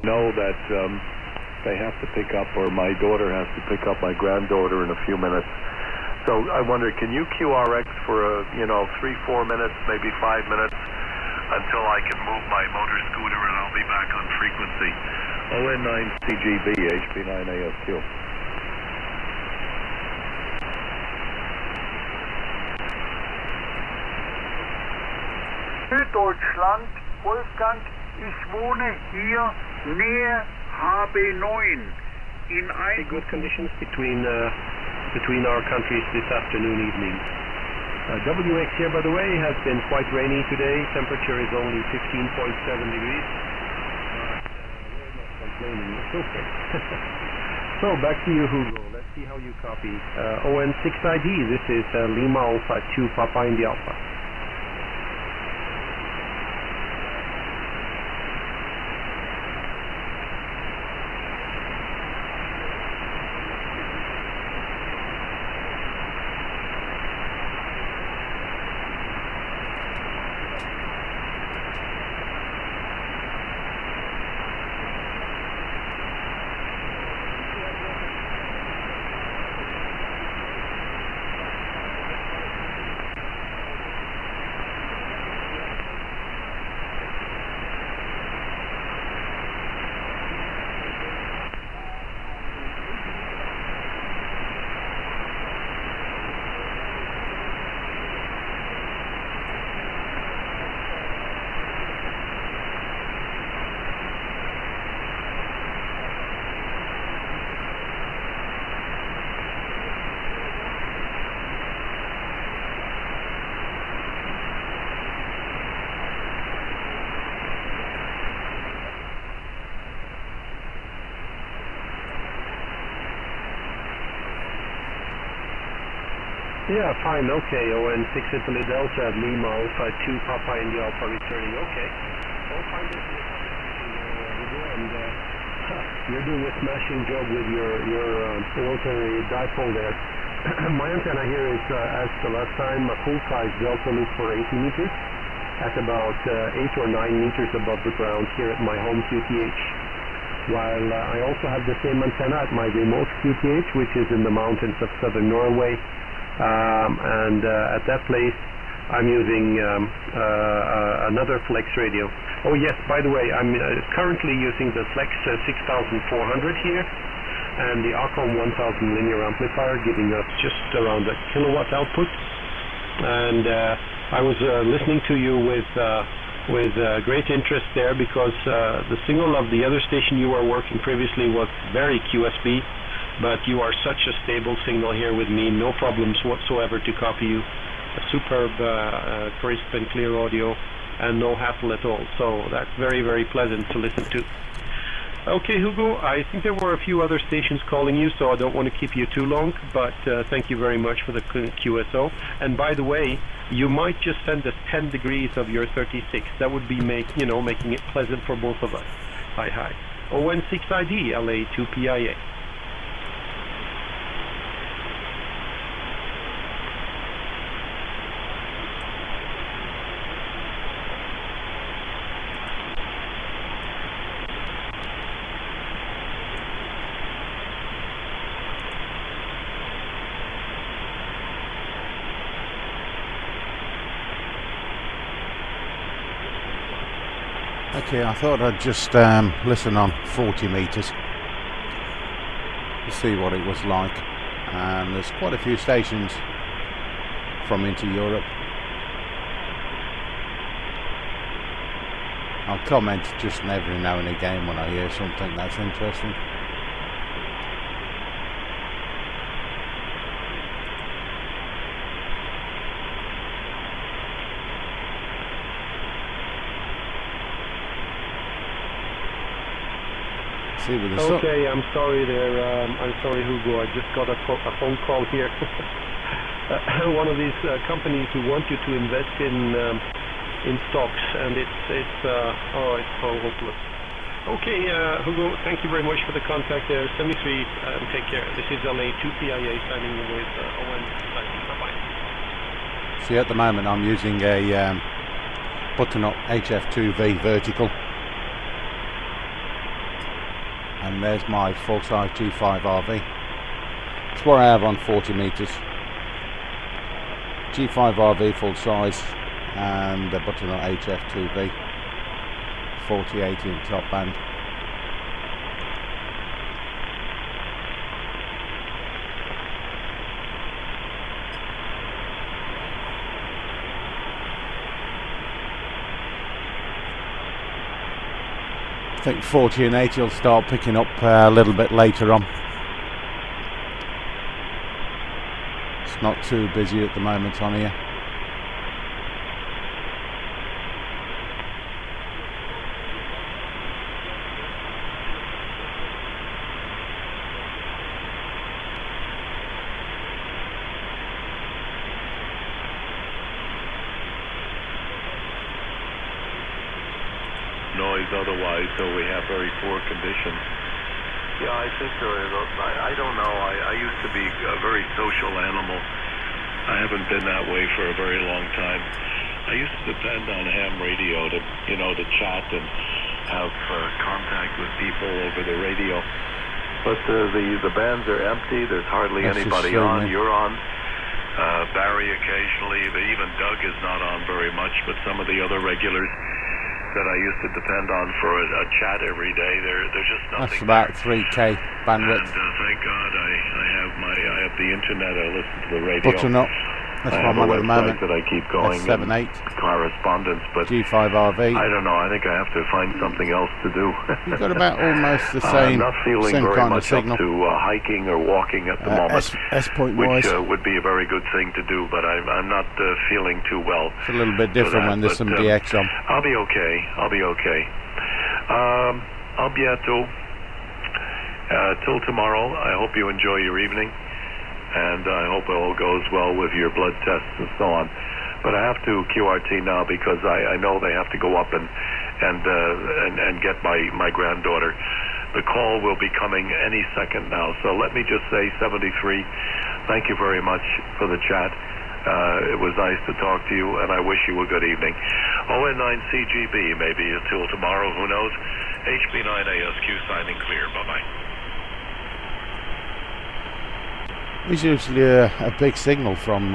know that they have to pick up, or my daughter has to pick up my granddaughter in a few minutes. So I wonder, can you QRX for 3-4 minutes, maybe 5 minutes, until I can move my motor scooter and I'll be back on frequency. ON9CGB, HP9ASQ. Süddeutschland, Wolfgang, ich wohne hier nähe HB9 in ein... Good conditions between our countries this afternoon, evening. WX here, by the way, has been quite rainy today. Temperature is only 15.7 degrees. We're not complaining. It's okay. So back to you, Hugo. Let's see how you copy. ON6ID. This is Lima Alpha 2 Papa India Alpha. Yeah, fine, okay. ON6 Italy Delta, Lima Alpha 2 Papa India Alpha returning, okay. All fine, and you're doing a smashing job with your rotary dipole there. My antenna here is, as the last time, a full-size Delta loop for 80 meters at about 8 or 9 meters above the ground here at my home QTH. While I also have the same antenna at my remote QTH, which is in the mountains of southern Norway. And at that place I'm using another Flex radio. Oh yes, by the way, I'm currently using the Flex 6400 here and the Acom 1000 linear amplifier, giving us just around a kilowatt output. And I was listening to you with great interest there, because the signal of the other station you were working previously was very QSB. But you are such a stable signal here with me, no problems whatsoever to copy you. A superb, crisp and clear audio, and no hassle at all. So that's very, very pleasant to listen to. Okay, Hugo, I think there were a few other stations calling you, so I don't want to keep you too long, but thank you very much for the QSO. And by the way, you might just send us 10 degrees of your 36. That would be making it pleasant for both of us. Hi, hi. ON6ID, LA2PIA. Okay, I thought I'd just listen on 40 meters to see what it was like, and there's quite a few stations from into Europe. I'll comment just every now and again when I hear something that's interesting. Okay, I'm sorry there. I'm sorry, Hugo. I just got a phone call here. One of these companies who want you to invest in stocks, and it's so hopeless. Okay, Hugo, thank you very much for the contact there. 73, take care. This is LA2PIA signing with ON. Bye-bye. See, at the moment I'm using a button-up HF2V vertical. and there's my full-size G5 RV. It's what I have on 40 metres. G5 RV full-size and a Butternut HF2V 4080 in top band. I think 40 and 80 will start picking up a little bit later on. It's not too busy at the moment on here. Noise otherwise, so we have very poor conditions. Yeah, I think there is. I don't know. I used to be a very social animal. I haven't been that way for a very long time. I used to depend on ham radio to, to chat and have contact with people over the radio. But the bands are empty. There's hardly That's anybody just on. showing. You're on. Barry occasionally. Even Doug is not on very much, but some of the other regulars that I used to depend on for a chat every day, there's just nothing. That's about 3K bandwidth. And thank God I have the internet. I listen to the radio. Butternut. That's I what have I'm a on at the website moment. that I keep going. S78 Correspondence, but G5 RV. I don't know. I think I have to find something else to do. You've got about almost the I'm same, not feeling same very kind of much up signal. to hiking or walking at the moment, S point which wise, would be a very good thing to do. But I'm not feeling too well. it's a little bit different that, when there's but, some DX on. I'll be okay. I'll bientôt. Till tomorrow. I hope you enjoy your evening, and I hope it all goes well with your blood tests and so on. But I have to QRT now because I know they have to go up and get my granddaughter. The call will be coming any second now. So let me just say, 73. Thank you very much for the chat. It was nice to talk to you, and I wish you a good evening. ON9CGB, maybe until tomorrow, who knows? HB9ASQ signing clear. Bye-bye. There's usually a big signal from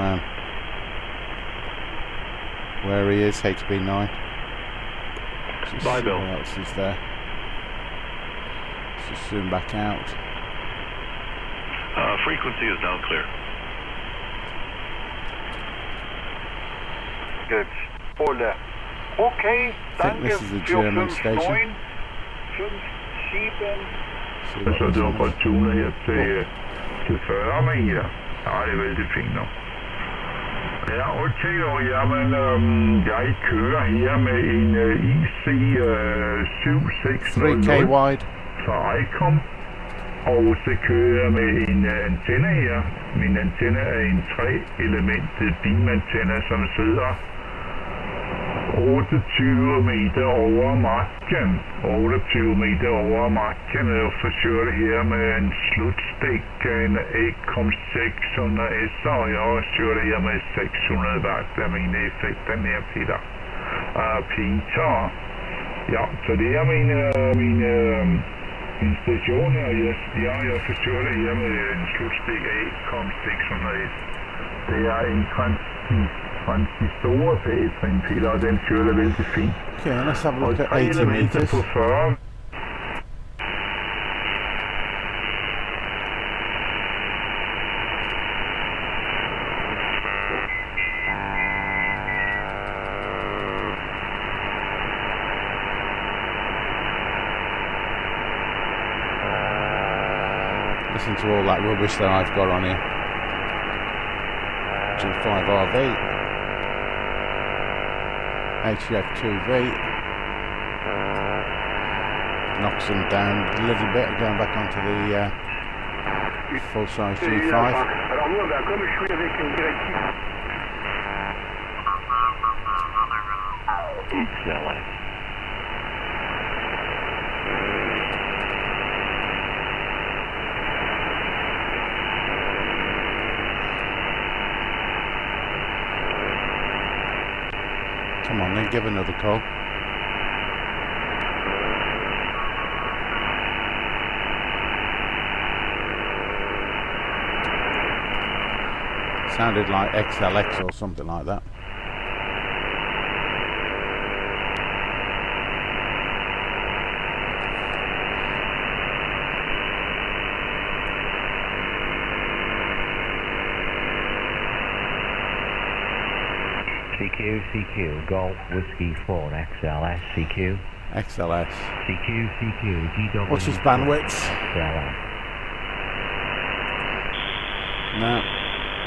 where he is, HB9. Just Bye, see Bill. what else is there. Let's just zoom back out. Frequency is now clear. Good. Ole. Okay, I think this is a German station. 5, 7. See Så what du it's har on. fået tunet her til 40 meter. Ja, det er vældig fint nu. Ja, okay, og jamen, jeg kører her med en IC 7600 3K wide. fra ICOM. Og så kører jeg med en antenne her. Min antenne er en 3-element beamantenne, som sidder 28 meter over marken. 28 meter over marken, og forsøger det her med en slutstik af en ACOM 600S, og jeg søger det her med 600 watt af mine effekter her, Peter. Ja, så det er min station her. Jeg forsøger det her med en slutstik af ACOM 600S. Det er en transistor bagtrin, Peter, og den kører det vældig fint. Okay, let's have a Og look at 3 80 elementer meters. på 40. Listen to all that rubbish that I've got on here. G5 RV, HF2V, knocks them down a little bit, going back onto the full-size G5. Alors nous, comme je suis avec une directive. Come on then, give another call. Sounded like XLX or something like that. CQ, Golf, Whiskey 4, XLS, CQ. XLS. CQ, GW. What's his bandwidth? XLS. No,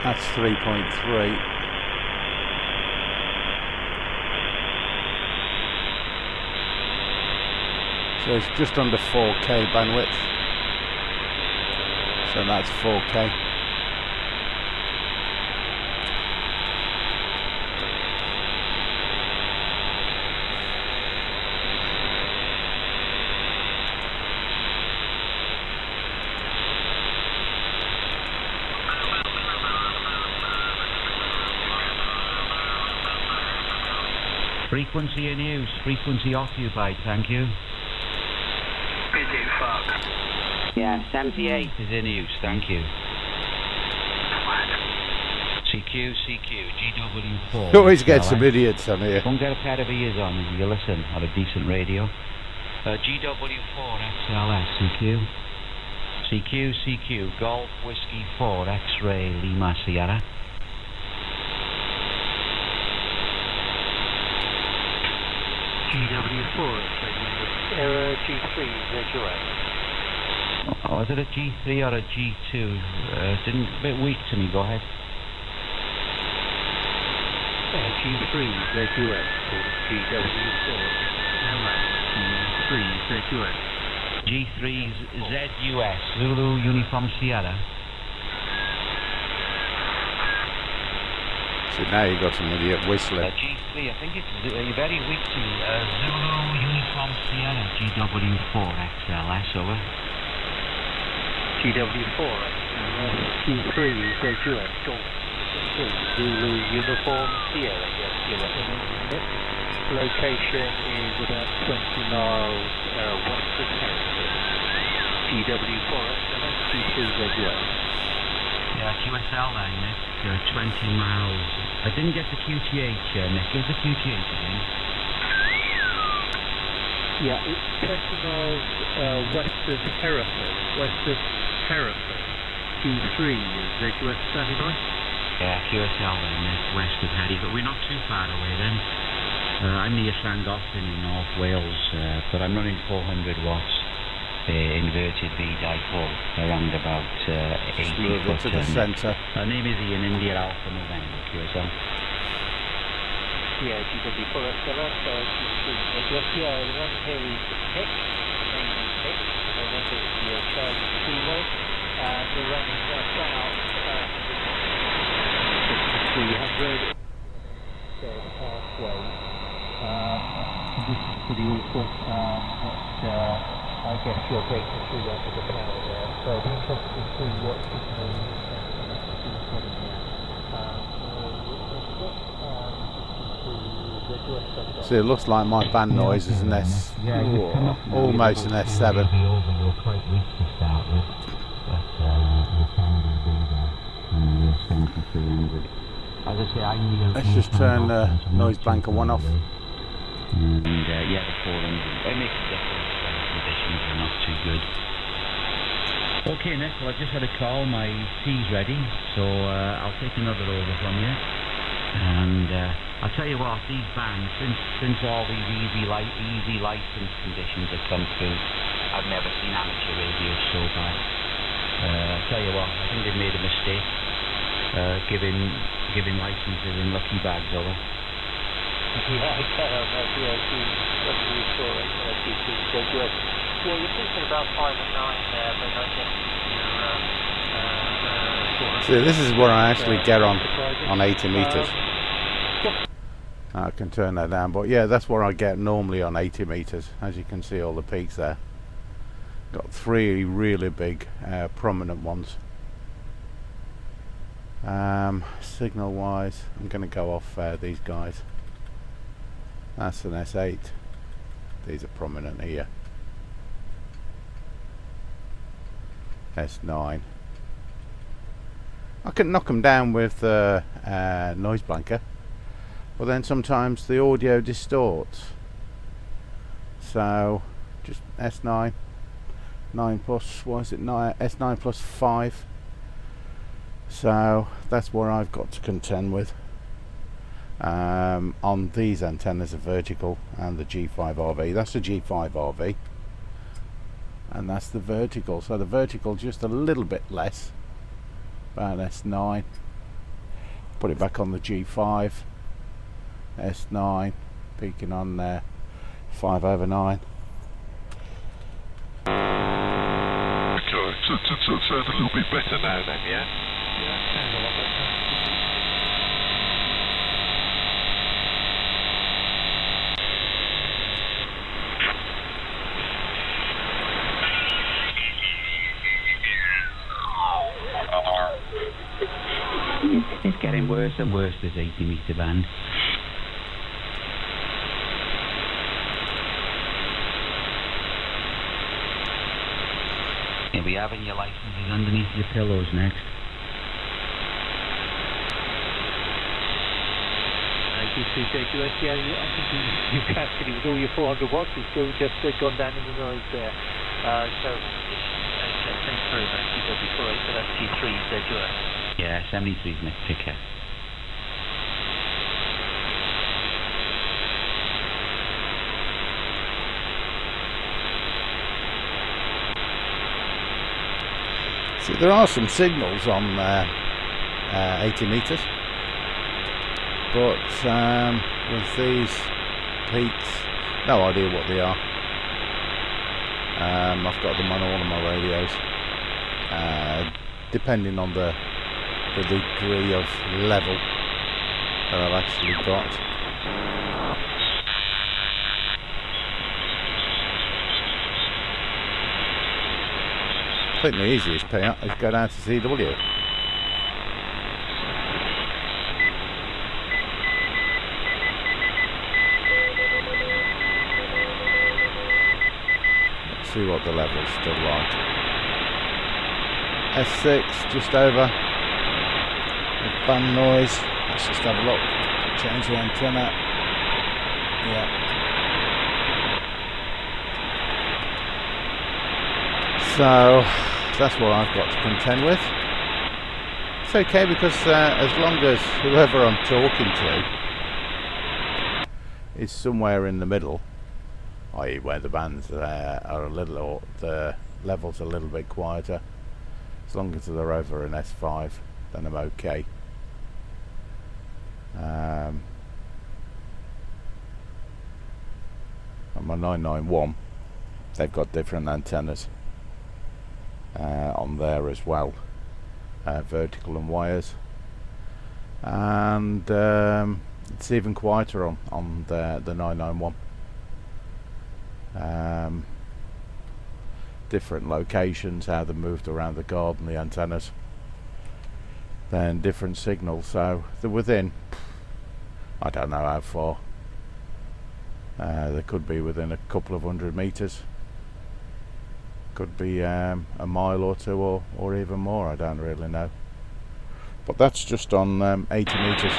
that's 3.3. So it's just under 4K bandwidth. So that's 4K. Frequency in use, frequency occupied, thank you. Yeah, 78 is in use, thank you. CQ, GW4. You always get some idiots on here. Go and get a pair of ears on and you listen on a decent radio. GW4 XLS, CQ, Golf, Whiskey 4, X-Ray, Lima, Sierra. GW4, error G3, ZUS. Oh, is it a G3 or a G2? It's a bit weak to me, go ahead. G3, ZUS, GW4, G3, ZUS. G3, ZUS, Zulu, Uniform, Sierra. So now you got some idiot whistling. G3, I think it's very weak to me. Zulu, Uniform, Sierra, GW4, XLS, over. GW4, G3, ZUS, Golf, Zulu, Uniform, Sierra, yes, location is about 20 miles west of Hereford. GW4, G3, ZUS. Yeah, QSL there, Nick, 20 miles. I didn't get the QTH, Nick. Give the QTH again. Yeah, it's 20 miles west of Hereford. Q3 is ZUS standing by? Yeah, QSL there, Nick, west of Hereford. But we're not too far away then. I'm near Llangollen in North Wales, but I'm running 400 watts. Inverted V dipole around about 80 foot. To the centre. Her name is Ian, India Alpha November, QSL. Yeah, GW4 XLS, yeah, the one here is the Nick, November is the Charlie Kilo, and we're running about 300, so halfway. This is pretty awful, but I guess you're breaking through that with the power there. So it'll be interesting to see what signal is getting there. See, it looks like my band noise is an almost an S7. You're quite weak to start with, but you can be there, and you're 7300. As I say, Let's just turn the noise blanker one off. And yeah, the 400. It makes a difference. Conditions are not too good. Okay, Nick, well, I just had a call. My tea's ready, so I'll take another over from you. And I'll tell you what, these bands, since all these easy license conditions have come through, I've never seen amateur radios so bad. I'll tell you what, I think they've made a mistake giving licenses in lucky bags over. Yeah, yeah, you're thinking about 5 and 9 there, but I guess See, this is what I actually get on 80 metres. I can turn that down, but yeah, that's what I get normally on 80 metres. As you can see, all the peaks there. Got 3 really big, prominent ones. Signal wise, I'm going to go off these guys. That's an S8. These are prominent here. S9. I can knock them down with the noise blanker, but then sometimes the audio distorts. So just S9, 9 plus, what is it, S9 plus 5. So that's what I've got to contend with. On these antennas are vertical, and the G5RV, that's the G5RV, and that's the vertical. So the vertical just a little bit less, about S9. Put it back on the G5, S9, peaking on there, 5/9. Okay, so it sounds a little bit better now then, yeah? Yeah, sounds a lot better. It's getting worse and worse, this 80 metre band. You'll be having your licenses underneath your pillows next. JQS, yeah, I think you captured it with all your 400 watts. It's still just gone down in the noise there. So, thanks very much. You got before it, so that's T3 JQS. Yeah, 73's next picker. See, there are some signals on 80 metres, but with these peaks, no idea what they are. I've got them on all of my radios, depending on the degree of level that I've actually got. I think the easiest payout is go down to CW. Let's see what the level's still like. S6 just over. With band noise. Let's just have a look. Change the antenna. Yeah. So that's what I've got to contend with. It's okay because as long as whoever I'm talking to is somewhere in the middle, i.e. where the bands are a little, or the levels a little bit quieter, as long as they're over an S5, then I'm okay. On my 991, they've got different antennas on there as well, vertical and wires, and it's even quieter on the 991. Different locations, how they're moved around the garden, the antennas, then different signals, so they're within, I don't know how far, they could be within a couple of 100 meters, could be a mile or two, or even more, I don't really know. But that's just on 80 meters.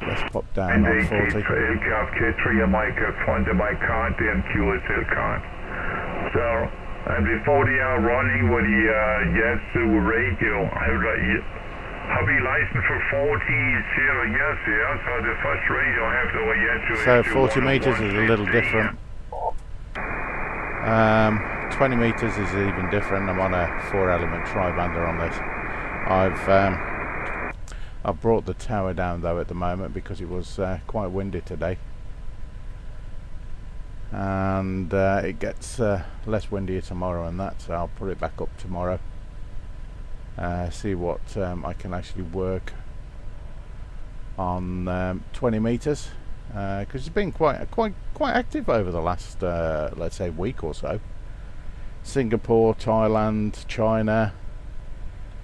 Let's pop down on 40. K3 Mike von der Mike Kant and QSL Kant. So, and before they are running with the Yasu radio, have a license for 40 years, yeah? So the first radio I have the Yasu. So 40 meters is a little different. 20 meters is even different. I'm on a 4-element tri-bander on this. I've brought the tower down though at the moment because it was quite windy today, and it gets less windier tomorrow and that, so I'll put it back up tomorrow, see what I can actually work on 20 meters, because it's been quite active over the last let's say week or so. Singapore, Thailand, China,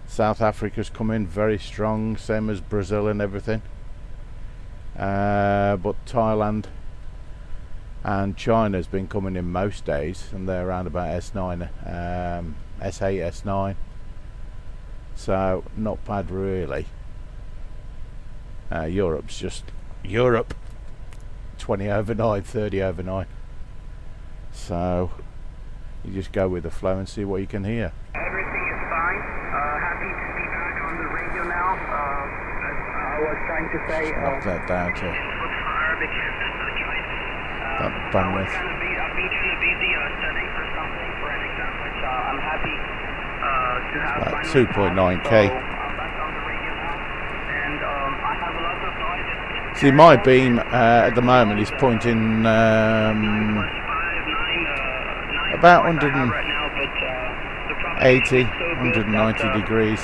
South Africa's come in very strong, same as Brazil and everything, but Thailand and China's been coming in most days, and they're around about S9, S8, S9, So not bad really. Europe's just Europe. 20 over 9, 30 over 9. So you just go with the flow and see what you can hear. Everything is fine. Happy to be back on the radio now. As I was trying to say, Knock that down to Arabic that bandwidth. I've been kind of busy studying for something, for an exam, which I'm happy to have. About finally 2.9k. So I'm back on the radio now, and I have a lot of noise. See, my beam at the moment is pointing about 180, 190 degrees.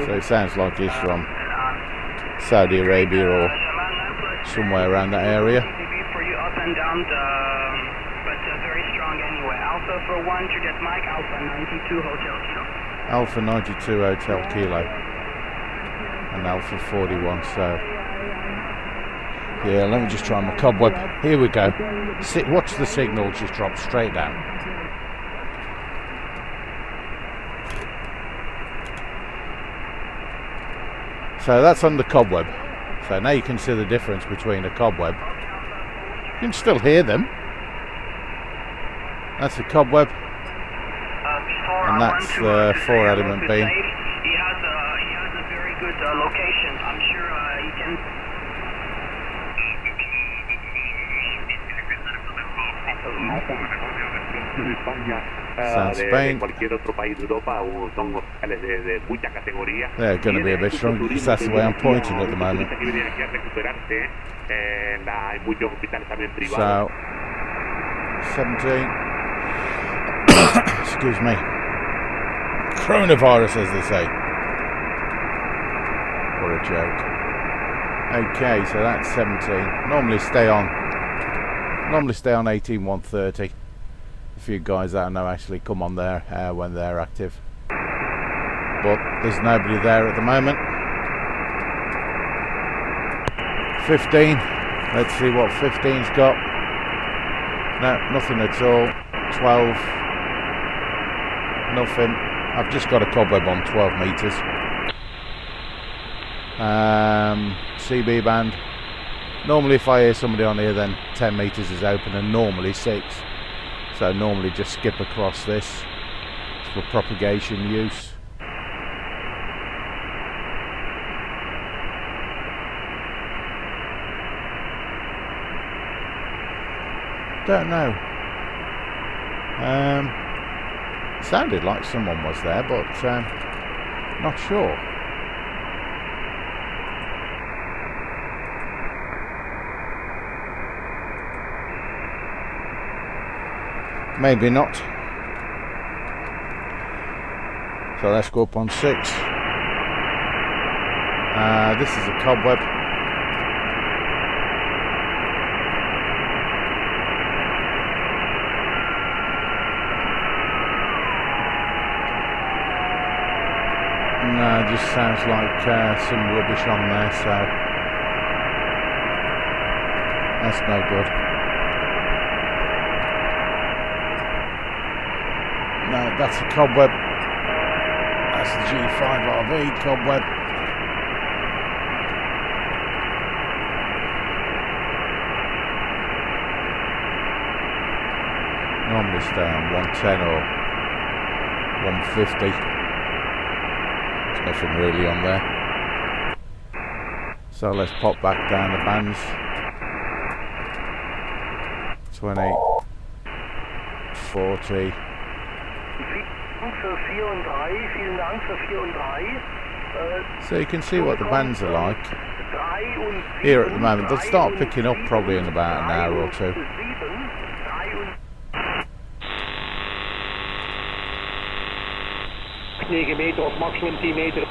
So it sounds like it's from Saudi Arabia or somewhere around that area. For you up and down, but very strong anyway. Alpha for 1 to get Mike, Alpha 92 Hotel Kilo. Alpha 92 Hotel Kilo and Alpha 41. So yeah, let me just try my cobweb. Here we go. Watch the signal just drop straight down. So that's on the cobweb. So now you can see the difference between a cobweb. You can still hear them. That's the cobweb. And that's the 4-element beam. He has a very good location. I'm sure he can. Sounds Spain. They're going to be a bit stronger because that's the way I'm pointing at the moment. So 17. Excuse me. Coronavirus, as they say. What a joke. Okay, so that's 17. Normally stay on 18130. A few guys that I know actually come on there when they're active, but there's nobody there at the moment. 15. Let's see what 15's got. No, nothing at all. 12. Nothing. I've just got a cobweb on 12 meters. CB band. Normally if I hear somebody on here, then 10 meters is open, and normally 6. So normally just skip across this. It's for propagation use. Don't know. Sounded like someone was there, but not sure. Maybe not. So let's go up on 6. This is a cobweb. No, it just sounds like some rubbish on there, so that's no good. No, that's a cobweb. That's the G5RV cobweb. Normally stay on 110 or 150. There's nothing really on there. So let's pop back down the bands. 20, 40. So you can see what the bands are like here at the moment. They'll start picking up probably in about an hour or two. 9 meter of maximum 10 meter.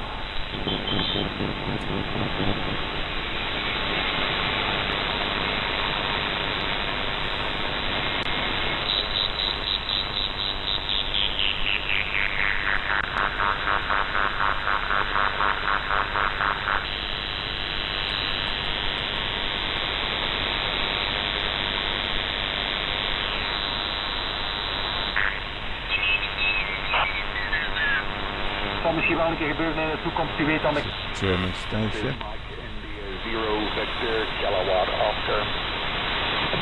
een keer gebeuren in de toekomst, u weet dan de... German station. Zero Vector Kilowatt Oscar.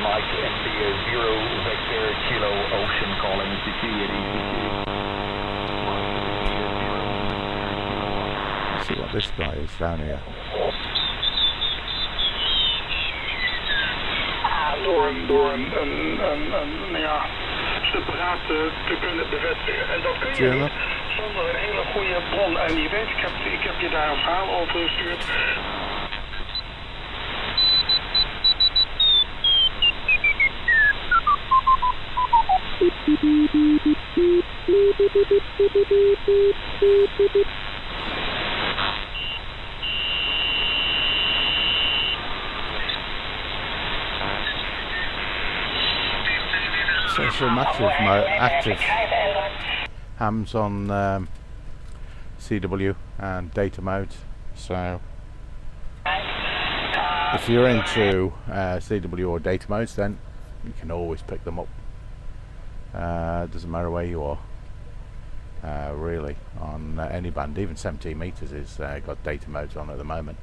Mike India Zero Vector Kilo Ocean calling Let's see what this guy is down here. Door een ja, separaat te kunnen bevestigen. En dat kun je niet zonder een hele goede bron. En je weet, ik heb je daar een verhaal over gestuurd. So some active hams on CW and data mode. So if you're into CW or data modes, then you can always pick them up. Doesn't matter where you are, really, on any band. Even 17 meters is got data modes on at the moment.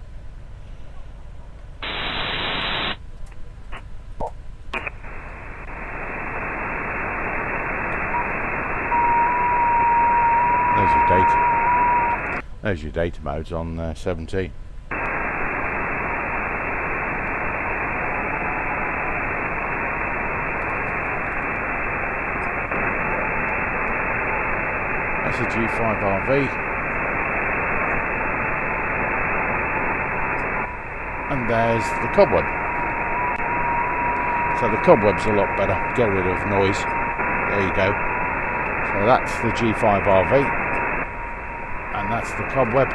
There's your data modes on 17. That's a G5RV, and there's the cobweb. So the cobweb's a lot better, get rid of noise. There you go. So that's the G5RV, and that's the cobweb.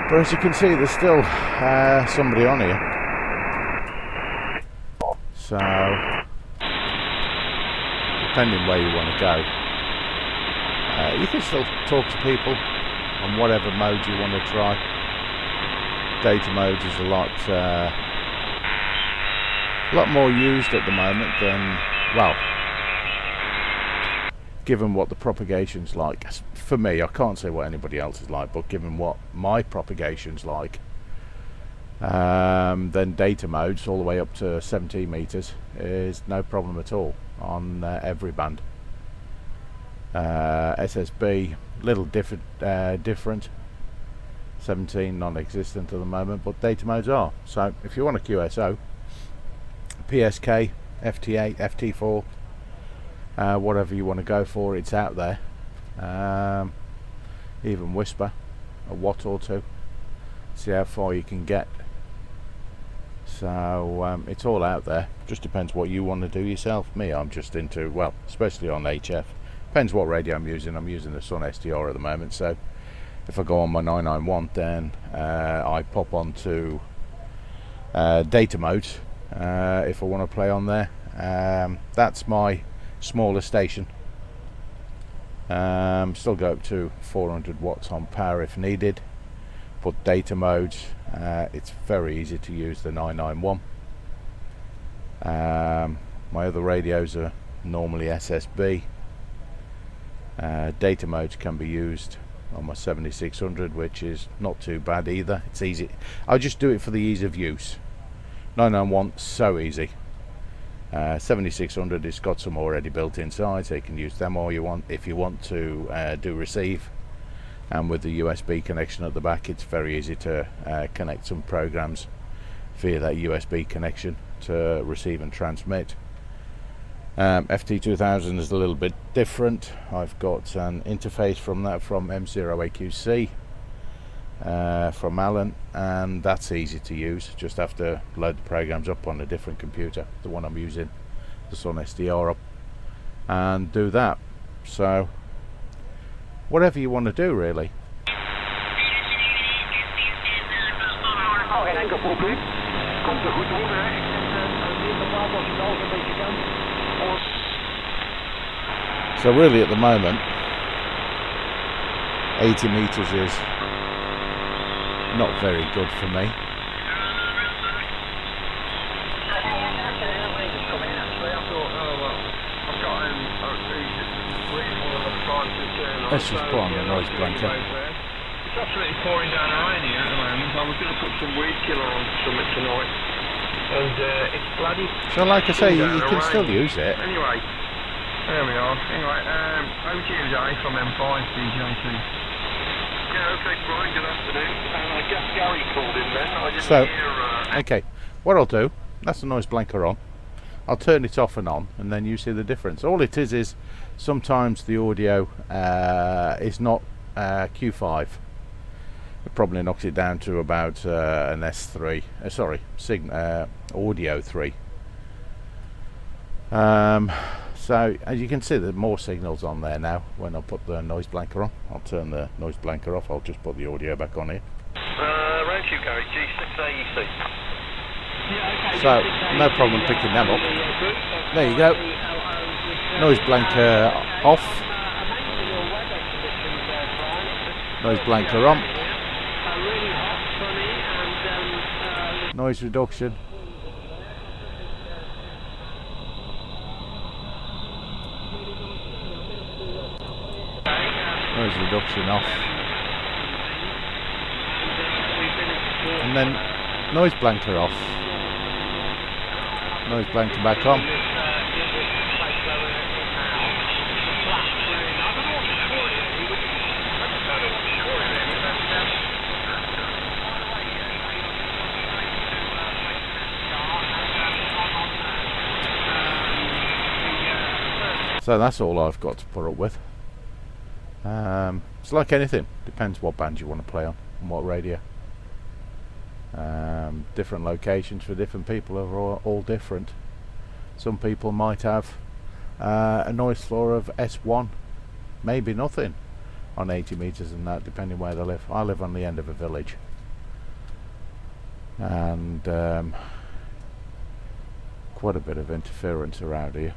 But as you can see, there's still somebody on here. So depending where you want to go, you can still talk to people on whatever mode you want to try. Data modes is a lot more used at the moment than, well, given what the propagation's like. For me, I can't say what anybody else is like, but given what my propagation's like, then data modes all the way up to 17 meters is no problem at all on every band. SSB, little different. 17 non-existent at the moment, but data modes are. So if you want a QSO, PSK, FT8, FT4, whatever you want to go for, it's out there. Even Whisper, a watt or two, see how far you can get. So it's all out there, just depends what you want to do yourself. Me, I'm just into, well, especially on HF, depends what radio I'm using the Sun SDR at the moment. So if I go on my 991, then I pop onto data mode if I want to play on there. That's my smaller station. Still go up to 400 watts on power if needed, but data modes, it's very easy to use the 991. My other radios are normally SSB. Data modes can be used on my 7600, which is not too bad either. It's easy. I just do it for the ease of use. 991, so easy. 7600 has got some already built inside, so you can use them all you want. If you want to do receive, and with the USB connection at the back, it's very easy to connect some programs via that USB connection to receive and transmit. FT2000 is a little bit different. I've got an interface from that from M0AQC from Alan, and that's easy to use. Just have to load the programs up on a different computer, the one I'm using, the Sun SDR, up, and do that. So whatever you want to do, really. Komt er goed door, hè? Dit bepaalt als je het alles een beetje kan. So really at the moment 80 meters is not very good for me. I've got him, he's waiting for the time to turn Let's just put on the noise blanker. It's absolutely pouring down rain here at the moment. I was going to put some weed killer on something tonight. And it's bloody... So like I say, you can rain. still use it. Anyway, there we are. Anyway, over to you, Dave, from M5 DJC. Yeah, okay, Brian, good afternoon. I guess Gary called in then. I didn't hear... Okay, what I'll do, that's the noise blanker on. I'll turn it off and on, and then you see the difference. All it is sometimes the audio is not Q5. It probably knocks it down to about an S3. Audio 3. So as you can see, there's more signals on there now. When I put the noise blanker on, I'll turn the noise blanker off. I'll just put the audio back on here. Round you, Gary, G6AEC. So no problem picking them up. There you go. Noise blanker off. Noise blanker on. Noise reduction. Noise reduction off. And then noise blanker off. Noise blanker back on. So that's all I've got to put up with. It's like anything, depends what band you want to play on and what radio. Different locations for different people are all different. Some people might have a noise floor of S1, maybe nothing on 80 metres and that, depending where they live. I live on the end of a village, and quite a bit of interference around here.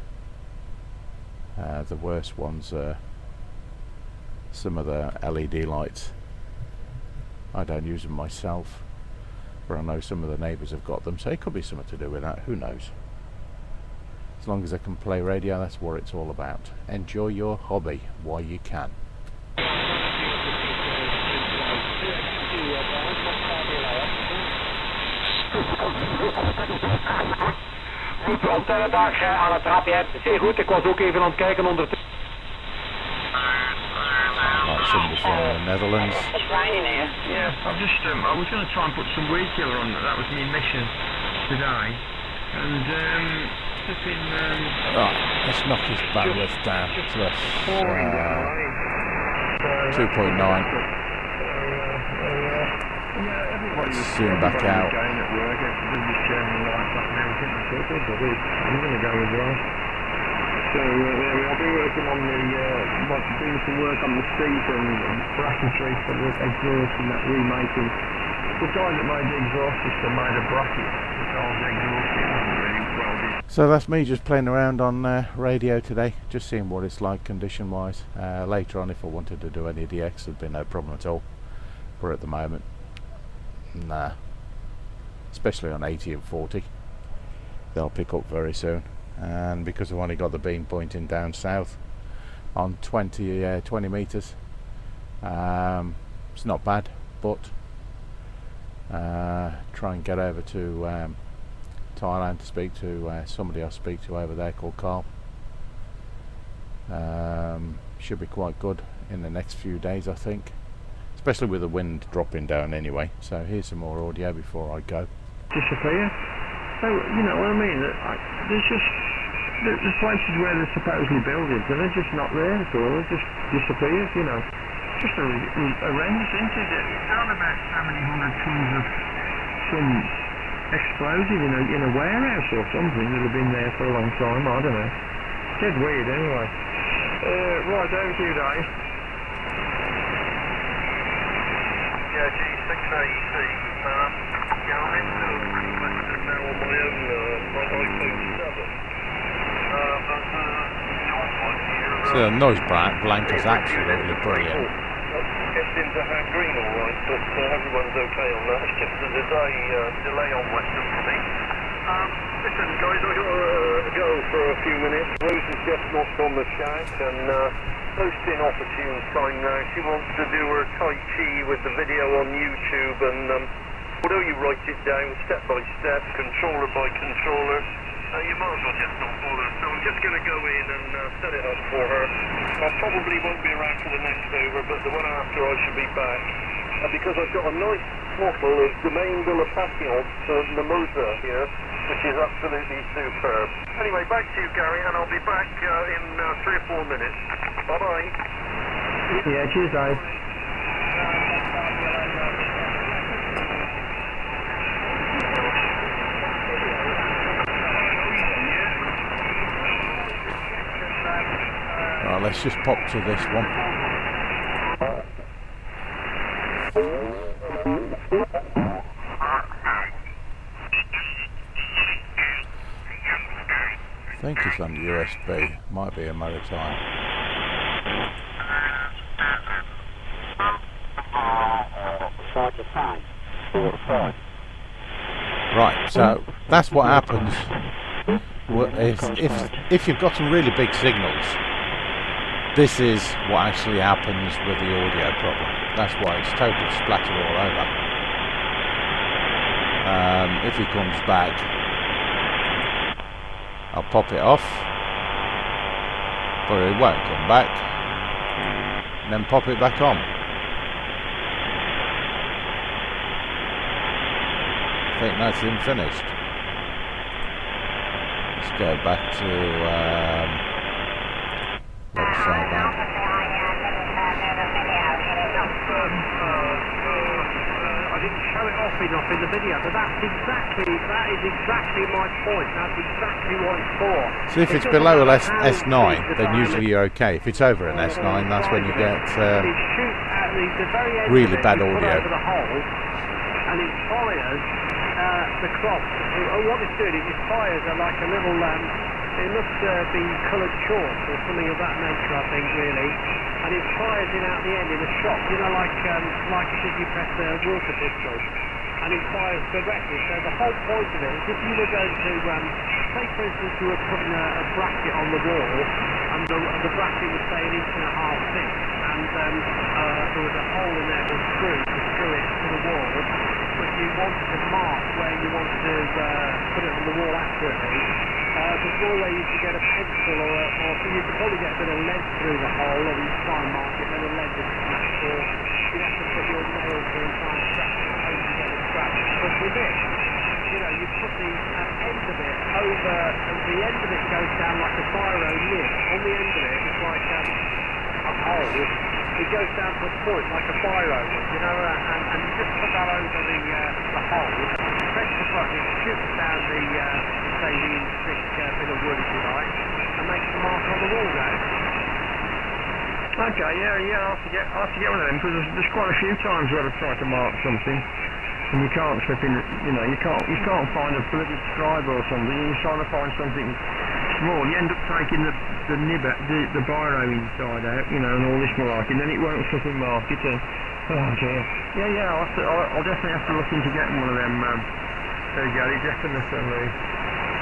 The worst ones are some of the LED lights. I don't use them myself, but I know some of the neighbours have got them, so it could be something to do with that, who knows. As long as I can play radio, that's what it's all about. Enjoy your hobby while you can. Goed, dag aan het trapje. Zeer goed, ik was ook even aan het kijken ondertussen. Like somebody from the Netherlands. It's raining here. Yeah, I was going to try and put some weed killer on. That was my mission today. And just been... Right, let's knock his bandwidth down to 2.9. Let's zoom back out. So there we are. I've been working on doing some work on the seat and bracketry for the exhaust and that remaking. The guy that made the exhaust system made a bracket that holds the exhaust. It wasn't really well done. So that's me just playing around on radio today, just seeing what it's like condition wise. Later on, if I wanted to do any DX, there'd be no problem at all, but at the moment, nah. Especially on 80 and 40, they'll pick up very soon. And because I've only got the beam pointing down south on 20 metres, it's not bad, but try and get over to Thailand to speak to somebody I'll speak to over there called Carl. Should be quite good in the next few days, I think, especially with the wind dropping down anyway. So here's some more audio before I go. Disappear. So, you know what I mean? There's just the places where they're supposedly buildings, and they're just not there at all. They just disappeared, you know. Just horrendous, isn't it? It's down about how many hundred tons of some explosive in a warehouse or something that have been there for a long time. I don't know. Dead weird, anyway. Right, over to you, Dave. Yeah, G6AEC. Yeah, I'm into Western now on my own, my iPhone 7. So the noise blanker's absolutely brilliant. It's into hand green alright, but everyone's okay on that. It's just the delay on Western for me. Listen guys, I got to go. for a few minutes. Rose has just knocked on the shack and most inopportune time now. She wants to do her Tai Chi with the video on YouTube, and although you write it down step by step, controller by controller, you might as well just not bother. So I'm just going to go in and set it up for her. I probably won't be around for the next over, but the one after I should be back. Because I've got a nice bottle of Domaine de la Patience Mimosa here, which is absolutely superb. Anyway, back to you, Gary, and I'll be back in 3 or 4 minutes. Bye-bye. Yeah, cheers, Dave. Right, let's just pop to this one. I think it's on USB. Might be a matter of time. Right, so that's what happens if you've got some really big signals. This is what actually happens with the audio problem. That's why it's total splatter all over. If he comes back, I'll pop it off, but it won't come back, and then pop it back on. I think that's him finished. Let's go back to let's try that. I didn't show it off enough in the video, but that is exactly my point. That's exactly what it's for. So if it's below an S9, then usually you're okay. If it's over an S9, that's when you get really bad audio. And it fires the crop. And what it's doing is it fires are like a little, it must be coloured chalk or something of that nature, I think, really. And it fires in out the end in a shot, you know, like if you press a water pistol. And it fires directly. So the whole point of it is if you were going to, say for instance you were putting a bracket on the wall, and the bracket was say 1.5 inches thick, and there was a hole in there with screw to screw it to the wall, but you wanted to mark where you wanted to put it on the wall accurately, there's no way you could get a pencil or you could probably get a bit of lead through the hole, or you try and mark it, then the lead would smash, or you'd have to put your nails in and try and scratch it, hope you get a scratch. But with this, you know, you put the end of it over, and the end of it goes down like a biro nib. On the end of it, it's like a hole. It goes down to a point like a biro would, you know, and you just put that over the hole, press the button, it shoots down the say the thick bit of wood, if you like, and makes the mark on the wall there. Okay, yeah, I'll have to get one of them, because there's quite a few times where I've tried to mark something and you can't slip in, you know, you can't find a bloody scribe or something, and you're trying to find something small, you end up taking the nib, the biro inside out, you know, and all this malarkey, and then it won't flipping mark it, and oh dear. Yeah, I'll definitely have to look into getting one of them, there you go, definitely.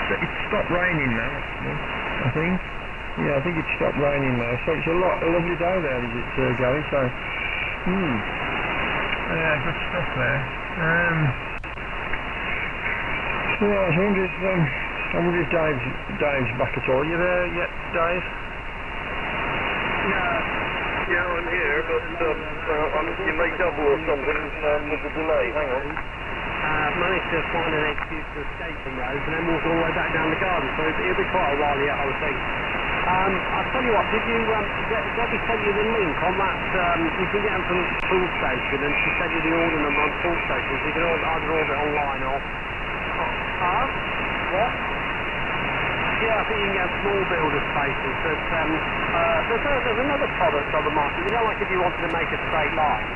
It's stopped raining now, I think. Yeah, I think it's stopped raining now, so it's a lovely day there, is it, Gary? So, yeah, good stuff there. Yeah, I wonder if Dave's back at all. You there yet, Dave? Yeah, I'm here, but you may double or something with the delay. Hang on. Managed to find an excuse to escape from Rose and then walk all the way back down the garden, so it'll be quite a while yet, I would think. I'll tell you what, did you, Debbie sent you the link on that, you can get them from Pool Station, and she sent you the order number on Pool Station, so you can either order it online or... What? Yeah, I think you can get small builder spaces, but there's another product on the market, you know, like if you wanted to make a straight line,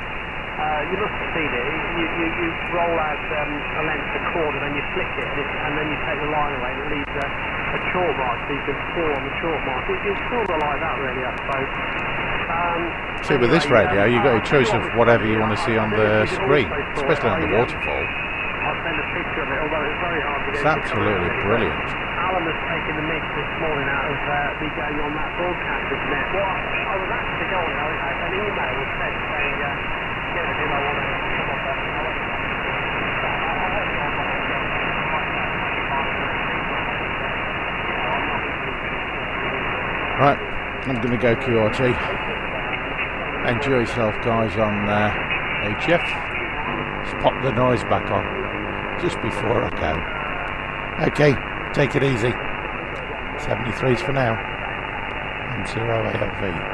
you must have seen it. You roll out a length of cord and then you flick it, and then you take the line away and it leaves a chalk mark, so you can score on the chalk mark. It's sort of like that, really, I suppose. See, with this radio, you've got a choice of whatever you want to see on the screen, especially on the waterfall. I'll send a picture of it, although it's very hard to get. It's absolutely brilliant. Alan has taken the mick this morning out of me going on that broadcast, isn't it? Well, I was actually going. An email was sent saying, did I want to come off that? Right, I'm going to go QRT. Enjoy yourself, guys, on HF. Let's pop the noise back on just before I go. Okay, take it easy. 73s for now. And 0 ALV.